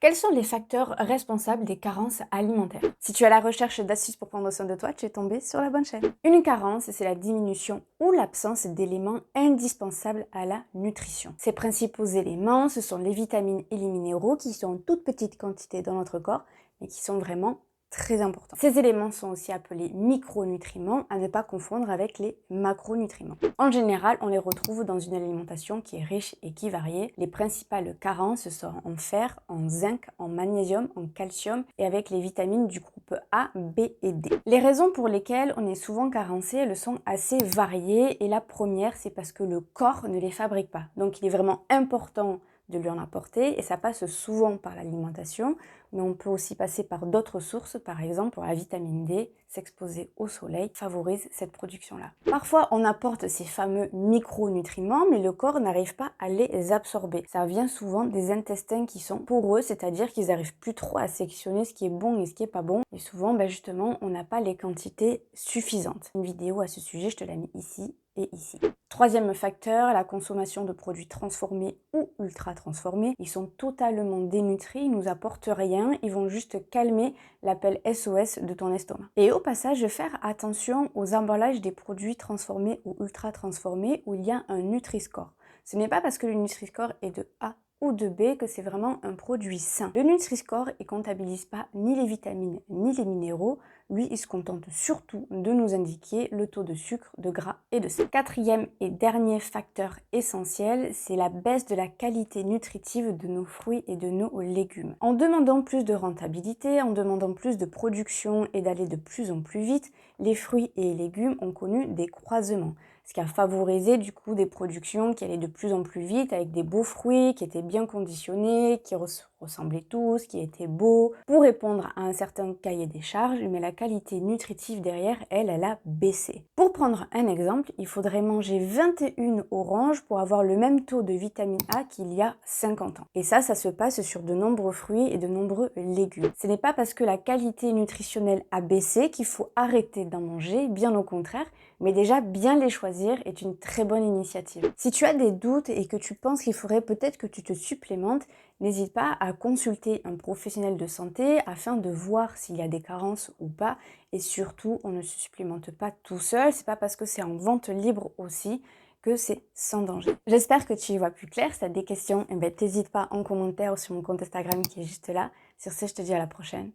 Quels sont les facteurs responsables des carences alimentaires? Si tu es à la recherche d'astuces pour prendre soin de toi, tu es tombé sur la bonne chaîne. Une carence, c'est la diminution ou l'absence d'éléments indispensables à la nutrition. Ces principaux éléments, ce sont les vitamines et les minéraux qui sont en toute petite quantité dans notre corps, mais qui sont vraiment très importants. Ces éléments sont aussi appelés micronutriments, à ne pas confondre avec les macronutriments. En général, on les retrouve dans une alimentation qui est riche et qui varie. Les principales carences sont en fer, en zinc, en magnésium, en calcium et avec les vitamines du groupe A, B et D. Les raisons pour lesquelles on est souvent carencé, elles sont assez variées et la première, c'est parce que le corps ne les fabrique pas. Donc il est vraiment important de lui en apporter et ça passe souvent par l'alimentation, mais on peut aussi passer par d'autres sources, par exemple pour la vitamine D, s'exposer au soleil favorise cette production-là. Parfois on apporte ces fameux micronutriments, mais le corps n'arrive pas à les absorber. Ça vient souvent des intestins qui sont poreux, c'est-à-dire qu'ils n'arrivent plus trop à sectionner ce qui est bon et ce qui est pas bon, et souvent justement on n'a pas les quantités suffisantes. Une vidéo à ce sujet, je te la mets ici et ici. Troisième facteur, la consommation de produits transformés ou ultra transformés. Ils sont totalement dénutris, ils nous apportent rien, ils vont juste calmer l'appel SOS de ton estomac. Et au passage, faire attention aux emballages des produits transformés ou ultra transformés où il y a un Nutri-Score. Ce n'est pas parce que le Nutri-Score est de A ou de B que c'est vraiment un produit sain. Le Nutri-Score, il comptabilise pas ni les vitamines ni les minéraux. Lui, il se contente surtout de nous indiquer le taux de sucre, de gras et de sel. Quatrième et dernier facteur essentiel, c'est la baisse de la qualité nutritive de nos fruits et de nos légumes. En demandant plus de rentabilité, en demandant plus de production et d'aller de plus en plus vite, les fruits et les légumes ont connu des croisements. Ce qui a favorisé du coup des productions qui allaient de plus en plus vite avec des beaux fruits qui étaient bien conditionnés, qui ressemblaient tous, qui étaient beaux, pour répondre à un certain cahier des charges, mais la qualité nutritive derrière, elle a baissé. Pour prendre un exemple, il faudrait manger 21 oranges pour avoir le même taux de vitamine A qu'il y a 50 ans. Et ça se passe sur de nombreux fruits et de nombreux légumes. Ce n'est pas parce que la qualité nutritionnelle a baissé qu'il faut arrêter d'en manger, bien au contraire, mais déjà bien les choisir est une très bonne initiative. Si tu as des doutes et que tu penses qu'il faudrait peut-être que tu te supplémentes, n'hésite pas à consulter un professionnel de santé afin de voir s'il y a des carences ou pas. Et surtout, on ne se supplémente pas tout seul. C'est pas parce que c'est en vente libre aussi que c'est sans danger. J'espère que tu y vois plus clair. Si tu as des questions, n'hésite pas en commentaire ou sur mon compte Instagram qui est juste là. Sur ce, je te dis à la prochaine.